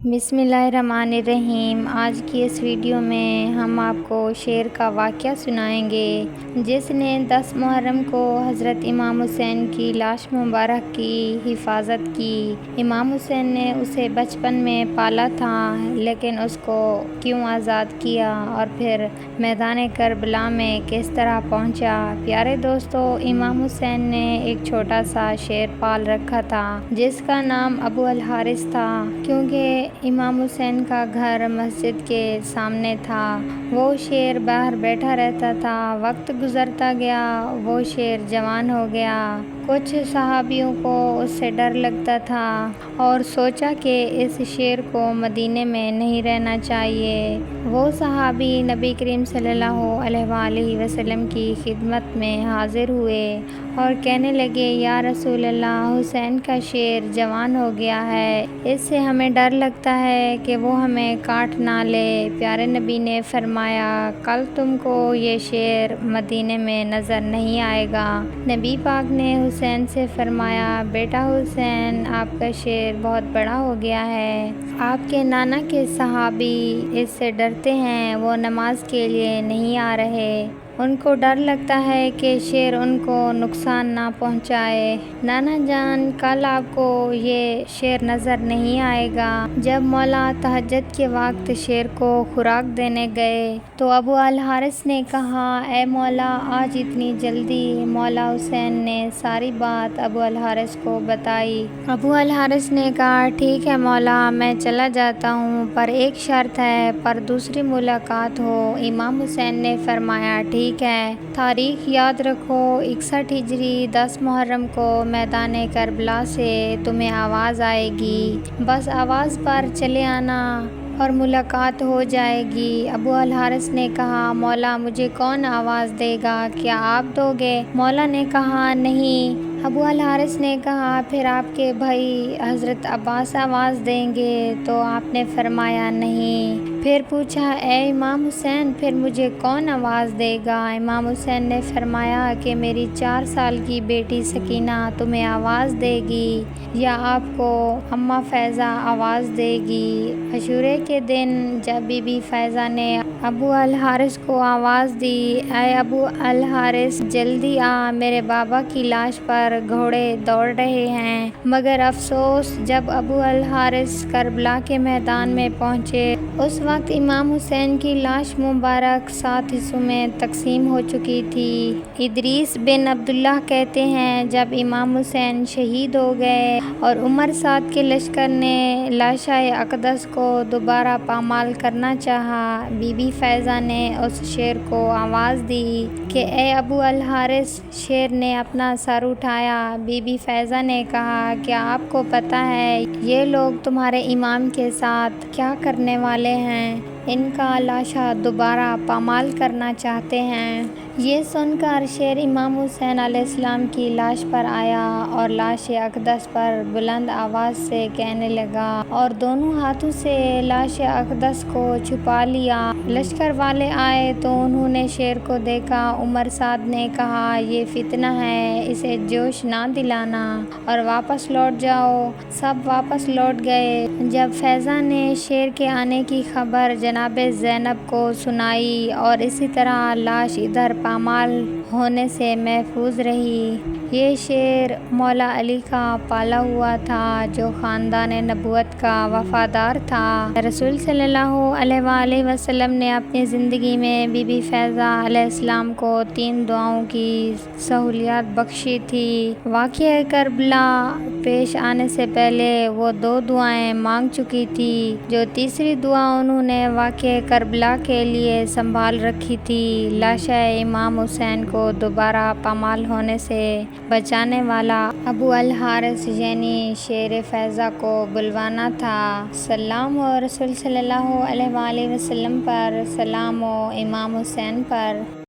بسم اللہ الرحمن الرحیم۔ آج کی اس ویڈیو میں ہم آپ کو شیر کا واقعہ سنائیں گے جس نے 10 محرم کو حضرت امام حسین کی لاش مبارک کی حفاظت کی۔ امام حسین نے اسے بچپن میں پالا تھا لیکن اس کو کیوں آزاد کیا اور پھر میدان کربلا میں کس طرح پہنچا۔ پیارے دوستو، امام حسین نے ایک چھوٹا سا شیر پال رکھا تھا جس کا نام ابو الحارث تھا، کیونکہ امام حسین کا گھر مسجد کے سامنے تھا۔ وہ شیر باہر بیٹھا رہتا تھا۔ وقت گزرتا گیا، وہ شیر جوان ہو گیا۔ کچھ صحابیوں کو اس سے ڈر لگتا تھا اور سوچا کہ اس شیر کو مدینے میں نہیں رہنا چاہیے۔ وہ صحابی نبی کریم صلی اللہ علیہ وآلہ وسلم کی خدمت میں حاضر ہوئے اور کہنے لگے، یا رسول اللہ، حسین کا شیر جوان ہو گیا ہے، اس سے ہمیں ڈر لگتا ہے کہ وہ ہمیں کاٹ نہ لے۔ پیارے نبی نے فرمایا، کل تم کو یہ شیر مدینے میں نظر نہیں آئے گا۔ نبی پاک نے حسین سے فرمایا، بیٹا حسین، آپ کا شیر بہت بڑا ہو گیا ہے۔ آپ کے نانا کے صحابی اس سے ڈرتے ہیں، وہ نماز کے لیے نہیں آ رہے۔ ان کو ڈر لگتا ہے کہ شیر ان کو نقصان نہ پہنچائے۔ نانا جان، کل آپ کو یہ شیر نظر نہیں آئے گا۔ جب مولا تہجد کے وقت شیر کو خوراک دینے گئے تو ابو الحارث نے کہا، اے مولا، آج اتنی جلدی؟ مولا حسین نے ساری بات ابو الحارث کو بتائی۔ ابو الحارث نے کہا، ٹھیک ہے مولا، میں چلا جاتا ہوں، پر ایک شرط ہے، پر دوسری ملاقات ہو۔ امام حسین نے فرمایا، ٹھیک ہے، تاریخ یاد رکھو، 61 ہجری 10 محرم کو میدان کربلا سے تمہیں آواز آئے گی، بس آواز پر چلے آنا اور ملاقات ہو جائے گی۔ ابو الحارث نے کہا، مولا، مجھے کون آواز دے گا؟ کیا آپ دو گے؟ مولا نے کہا، نہیں۔ ابو الحارث نے کہا، پھر آپ کے بھائی حضرت عباس آواز دیں گے؟ تو آپ نے فرمایا، نہیں۔ پھر پوچھا، اے امام حسین، پھر مجھے کون آواز دے گا؟ امام حسین نے فرمایا کہ میری 4 سال کی بیٹی سکینہ تمہیں آواز دے گی یا آپ کو اماں فیضہ آواز دے گی۔ عاشورے کے دن جب بی بی فیضہ نے ابو الحارث کو آواز دی، اے ابو الحارث، جلدی آ، میرے بابا کی لاش پر گھوڑے دوڑ رہے ہیں۔ مگر افسوس، جب ابو الحارث کربلا کے میدان میں پہنچے اس وقت امام حسین کی لاش مبارک 7 حصوں میں تقسیم ہو چکی تھی۔ ادریس بن عبداللہ کہتے ہیں، جب امام حسین شہید ہو گئے اور عمر سعد کے لشکر نے لاشائے اقدس کو دوبارہ پامال کرنا چاہا، بی بی فیضہ نے اس شیر کو آواز دی کہ اے ابو الحارث۔ شیر نے اپنا سر اٹھایا۔ بی بی فیضہ نے کہا، کیا آپ کو پتہ ہے یہ لوگ تمہارے امام کے ساتھ کیا کرنے والے ہیں؟ ان کا لاشا دوبارہ پامال کرنا چاہتے ہیں۔ یہ سن کر شیر امام حسین علیہ السلام کی لاش پر آیا اور لاش اقدس پر بلند آواز سے کہنے لگا اور دونوں ہاتھوں سے لاش اقدس کو چھپا لیا۔ لشکر والے آئے تو انہوں نے شیر کو دیکھا۔ عمر سعد نے کہا، یہ فتنہ ہے، اسے جوش نہ دلانا اور واپس لوٹ جاؤ۔ سب واپس لوٹ گئے۔ جب فیضہ نے شیر کے آنے کی خبر جناب زینب کو سنائی اور اسی طرح لاش ادھر پامال ہونے سے محفوظ رہی۔ یہ شیر مولا علی کا پالا ہوا تھا جو خاندان نبوت کا وفادار تھا۔ رسول صلی اللہ علیہ وآلہ وسلم نے اپنی زندگی میں بی بی فیضہ علیہ السلام کو 3 دعاؤں کی سہولت بخشی تھی۔ واقعہ کربلا پیش آنے سے پہلے وہ 2 دعائیں مانگ چکی تھی، جو تیسری دعا انہوں نے واقعہ کربلا کے لیے سنبھال رکھی تھی۔ لاشا امام حسین کو دوبارہ پامال ہونے سے بچانے والا ابو الحارث یعنی شیر فیضہ کو بلوانا تھا۔ سلام ہو رسول صلی اللہ علیہ وآلہ وسلم پر، سلام ہو امام حسین پر۔